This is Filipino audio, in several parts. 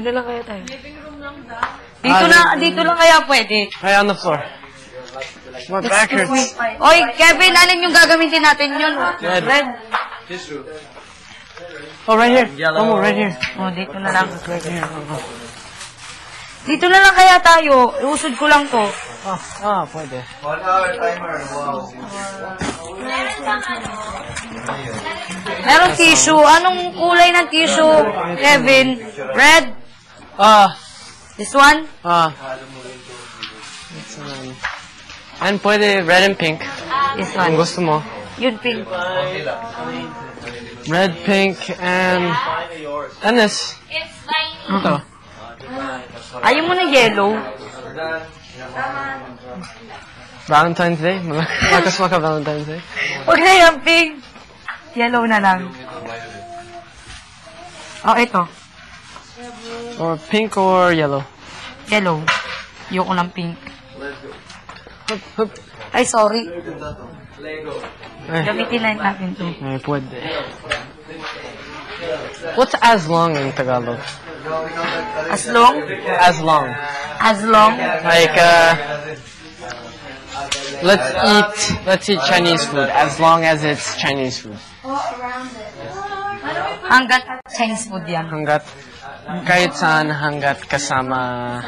Dito na lang kaya tayo. Dito lang kaya pwede. Hey, on the floor. My back hurts. Oy, Kevin, alin yung gagamitin natin yun? Red. Oh, right here. Yellow. Right here. Oh, dito na lang. Right here. Dito na lang kaya tayo. Iusod ko lang to. Pwede. 1 hour timer. Wow. Meron tissue. Anong kulay ng tissue, Kevin? Red? This one? And pwede red and pink. This Kung one. gusto mo. Yun, pink. Red, pink, and this. Ito. Ayaw mo na yellow. Valentine's Day? Malakas maka Valentine's Day? Huwag na yung pink. Yellow na lang. Oh, ito. Or pink or yellow? Yellow. Ayoko ng pink. Hup, hup. Ay, sorry. Ay, Gamitin na natin to. ay, pwede. What's as long in Tagalog? As long? As long. As long? Like, let's eat Chinese food as long as it's Chinese food. Hanggat Chinese food yan. Hanggat, kahit saan hanggat kasama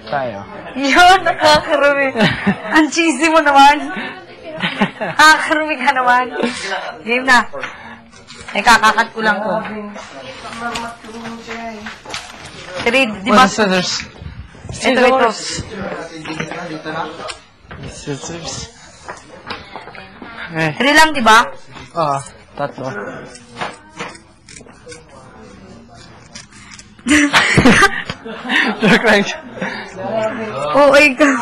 tayo. Yun, nakakarumi. Ang cheesy mo naman. Nakakarumi ka naman. Game na. Eh, kakakat ko lang to. 3, di ba? Scissors. Ito. Scissors. Eh, 3 lang, di ba? tatlo. Joke lang. Oo, ikaw.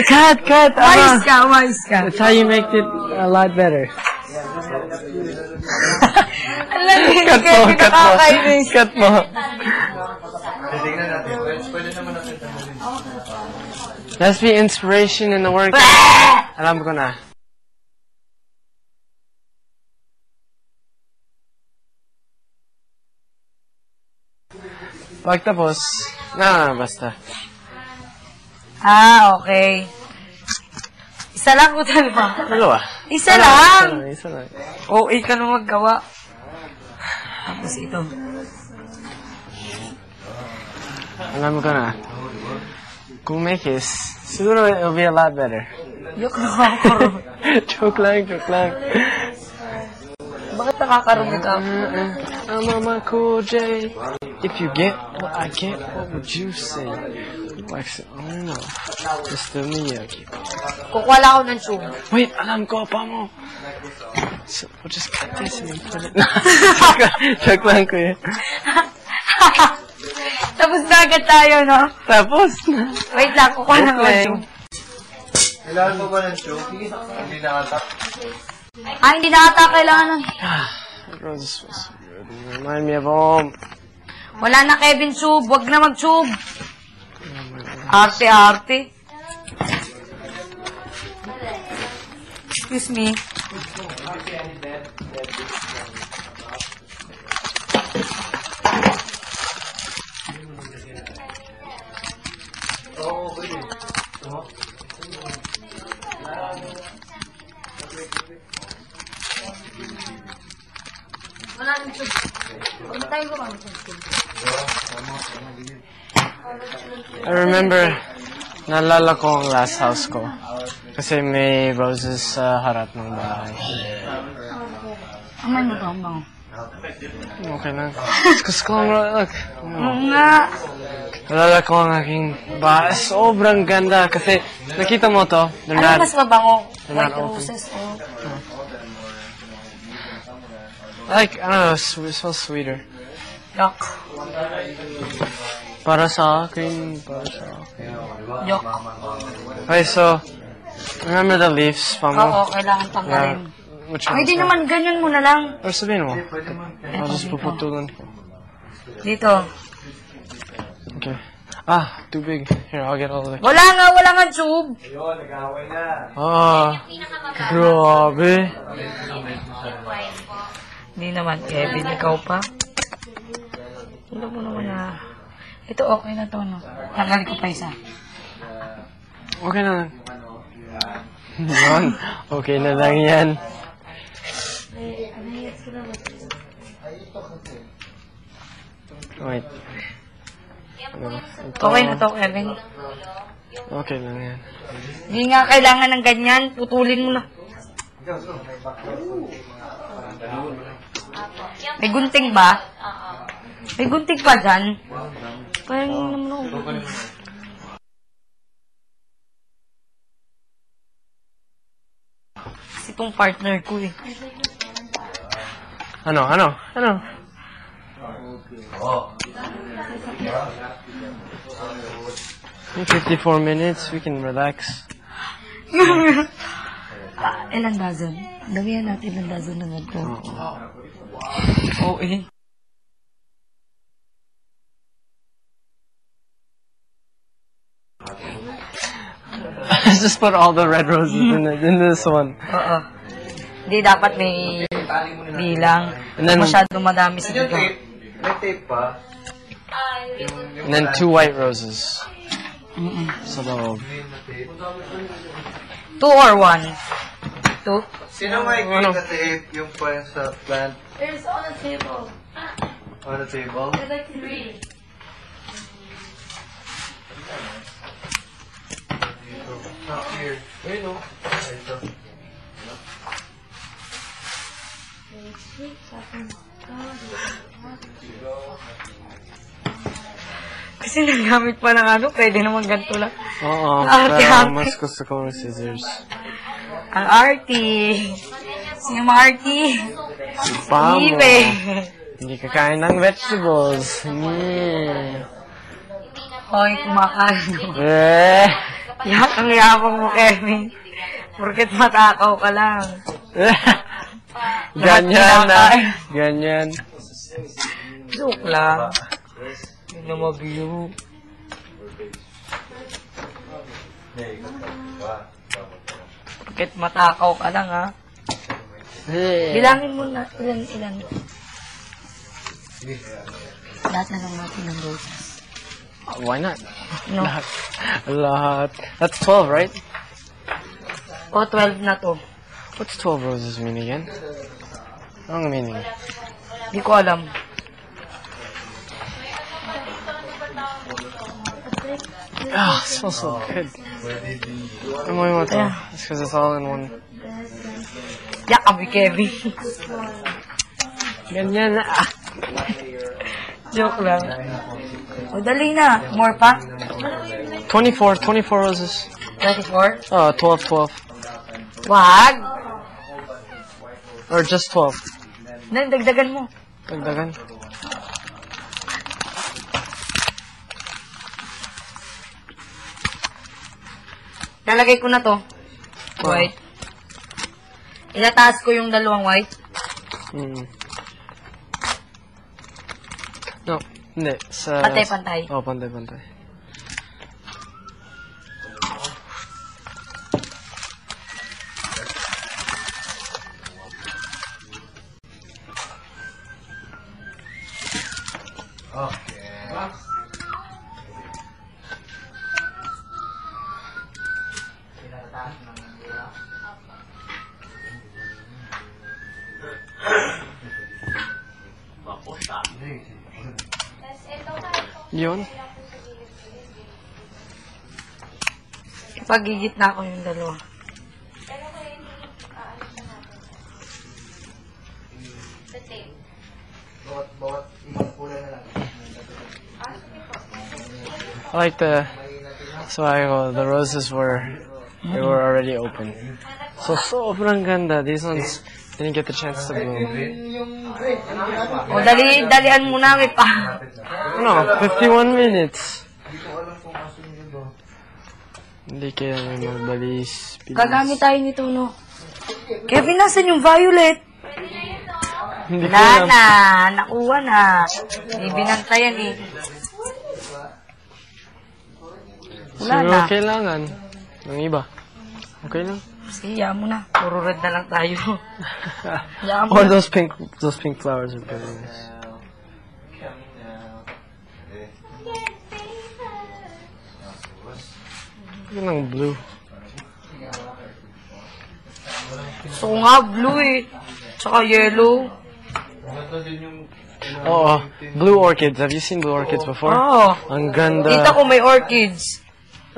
Cut. Wise ka. That's how you make it a lot better. Alam mo, Cut mo. Cut mo. Tingnan natin. Pwede naman natin tanggalin. Let's be inspiration in the work. Alam ko na. Pagtapos, basta. Okay. Isa lang o tayo ba? Dalawa. Isa lang! Isa lang. Oo, ikaw na maggawa. Tapos ito. Alam ko na. Kung may kiss, siguro it'll be a lot better. Yok, nakakarumi. Joke lang. Bakit nakakarumi ka? Mama Cool J. If you get what I get, what would you say? Like, I don't know. Mr. Miyagi. Kukuha lang ako ng tube. Wait, alam ko pa mo. So, we'll just cut this and put it... Joke lang ko yun. Tapos na agad tayo, no? Tapos na. Wait lang, kukuha lang ako ng tube. Kailangan mo ba ng tube? Hindi nakatak. Hindi na ata kailangan ng... Roses was good. Remind me of home. Wala na, Kevin, tube. Wag na mag-tube. Arte. Excuse me. Wala nang tube. Wala tayo gumamit ng tube. I remember, naalala ko ang last house ko. Kasi may roses sa harap ng bahay. Amay mo to, ang bango. Okay lang. Gusto ko ang look. Oo nga. Naalala ko ang aking bahay. Sobrang ganda. Kasi nakita mo to. Ano mas mabango? They're not White open. roses, oh. Like, I don't know, it smells sweeter. Yuck. Para sa akin. Yuck. Okay, so, remember the leaves pa mo? Oo, kailangan tanggalin. Which Ay, one's di that? naman, ganyan mo na lang. Or sabihin mo? I'll just puputulan ko. Dito. Okay. Too big. Here, I'll get all of it. Wala nga tube. Yun, nag-away na. Grabe. Hindi naman, Kevin, ikaw pa. Wala mo naman na. Ito okay na to, no? Tanggalin ko pa isa. Okay na lang. Yun. Okay na lang yan. Wait. Okay na to, Kevin. Okay lang yan. Hindi nga kailangan ng ganyan. Putulin mo na. May gunting ba? May gunting pa dyan? Parang naman ako. Kasi itong partner ko eh. Ano? In 54 minutes, we can relax. Ilang dozen? Damihan natin ilang dozen na ganito. Oo eh. Let's just put all the red roses in this one. Oo. Hindi dapat may bilang. And then- Masyadong madami sa dito. May tape pa. And then 2 white roses. So the 2 or 1? 2? Sino may Ano? na tape yung pa sa plant There's on the table. on the table? There's like 3. Not here. Ayun o. Ito. Kasi nagamit pa ng ano, pwede naman ganito lang. Oo, Arte, pero arte. mas gusto ko ng scissors. Ang arty. Sino mga arty? Si Pamo. Ibe. Hindi kakain ng vegetables. Yeah. Hoy, kumakain mo. Eh. Yak ang yabang mo, Kevin. Porket matakaw ka lang. Ganyan na. kinakain. Ganyan. Joke lang. Hindi na mag-view. Porket matakaw ka lang, ha? Eh. Bilangin mo na ilan. Lahat na lang natin ng roses. Why not? No? Lahat. That's 12, right? O, 12 na to. What's 12 roses mean again? Anong meaning? Hindi ko alam. Ah, it smells so good. Amoy mo to. Yeah. It's because it's all in one. Yak kami, Kevin. Ganyan na. Ah. Joke lang. O, dali na. More pa? 24 roses. 24? Oh, 12. Wag! Or just 12. Dagdagan mo. Dagdagan. Lalagay ko na to. White. Ilataas ko yung dalawang white. Mm. No, hindi. Sa... Pantay-pantay. Oh, pantay-pantay. Yun. Ipagigitna ko yung dalawa. Bawat isang kulay na lang. I like so the roses they were already open. So sobrang ganda. These ones didn't get the chance to bloom. O, dalian mo na, may pa. No, 51 minutes. Hindi kaya may magbalis. Gagamit tayo nito, no? Kevin, nasan yung violet? Hindi ko Wala alam. na. Nakuha na. May binantayan eh. Wala Siguro na. kailangan ng iba. Okay lang. Sige, mo na. Puro red na lang tayo. Hayaan mo Or na. those pink flowers are very nice. Yun lang blue. So nga, blue eh. Tsaka yellow. Oo. Blue orchids. Have you seen blue orchids before? Oo. Ang ganda. Dito ko may orchids.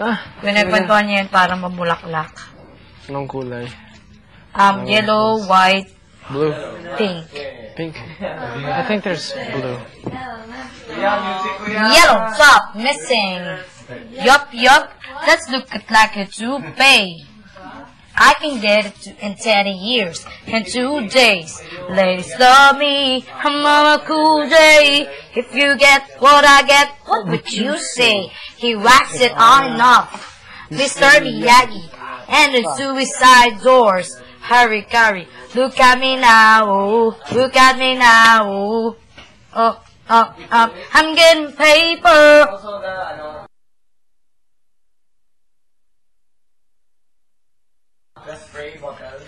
Ah, Pinagkwentuhan niya yan para mabulaklak. anong kulay? Yellow, white, Blue. pink. Pink. I think there's blue. Yellow top missing. Yup. Let's look at like a toupee. I can get it in 30 years, in 2 days. Ladies love me, I'm on a cool day. If you get what I get, what would you say? He whacks it on and off, Mr. Miyagi, and the suicide doors. Hurry, look at me now, oh, look at me now, oh. I'm getting paper.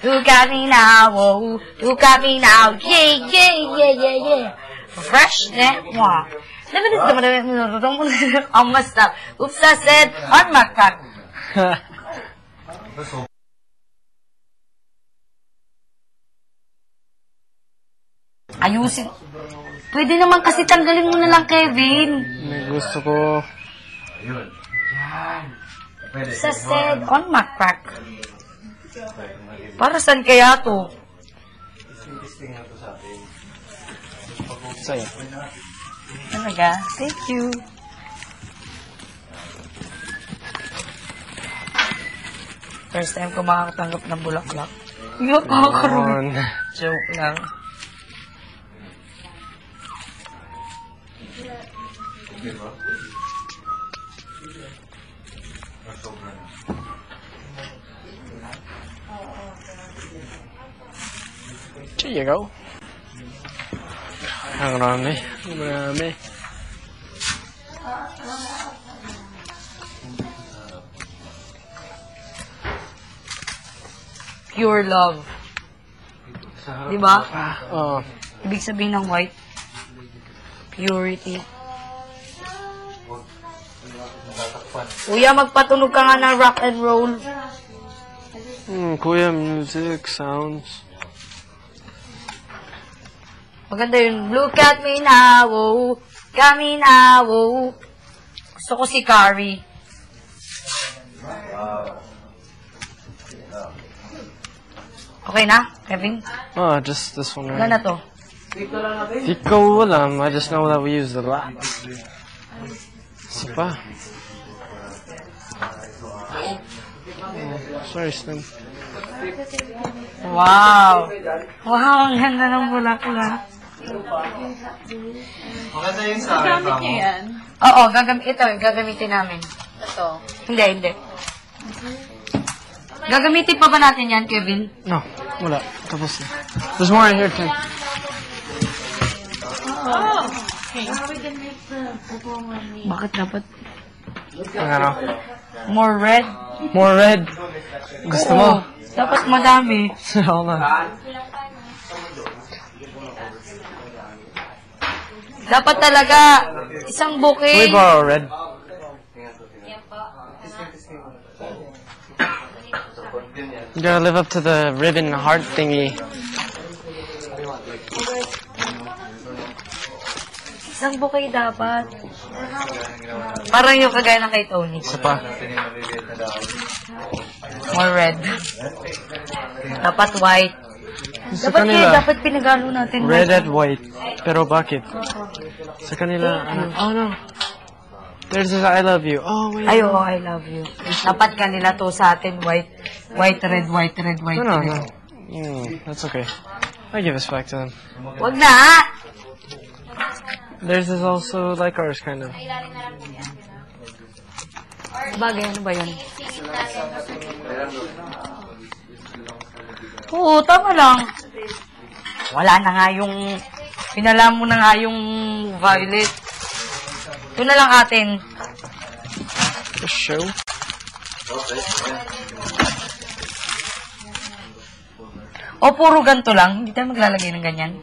Look at me now, oh, look at me now, yeah. Fresh net walk. I'm messed up. Oops, I said on my cock. Ayusin. Pwede naman kasi tanggalin mo na lang, Kevin. May gusto ko. Sa said on my crack. Para saan kaya to? Sa'yo. Talaga? Thank you. First time ko makakatanggap ng bulaklak. Yok, On. Joke lang. There you go. Ang marami. Pure love. Diba? Oh. Ibig sabihin ng white. Purity. Kuya, magpatunog ka nga ng rock and roll. Kuya, music, sounds. Maganda yun. Look at me now, oh. Kami now, oh. Gusto ko si Carrie. Okay na, Kevin? Oh, just this one Wala right. na to. Di ko alam. I just know that we use a lot. Isa pa. Sorry, Slim. Wow! Wow, ang ganda ng bulaklak. Maganda yung sa akin. Gamit niya yan. Oo, gagamitin namin. Ito. Hindi. Gagamitin pa ba natin yan, Kevin? No, wala. Tapos na. There's more in here, too. Oh! Okay. Bakit dapat Ang ano? more red? More red. Gusto mo? Oo, dapat madami. Oo na. Dapat talaga isang Can we bouquet. borrow red? You gotta live up to the ribbon heart thingy. Isang bouquet dapat. Parang yung kagaya ng kay Tony. Isa pa. More red. Dapat white. Sa Dapat kanila, dapat pinagalo natin. red and white. Pero bakit? Sa kanila, ano? Oh no. There's this I love you. Oh, wait. Ay, oo, I love you. Dapat kanila to sa atin, white, red. No. That's okay. I give this back to them. Wag na! Theirs is also like ours, kind of. Bagay, ano ba yun? Oo, tama lang. Wala na nga yung, pinala mo na nga yung violet. Ito na lang atin. The show? O, puro ganito lang. Hindi tayo maglalagay ng ganyan.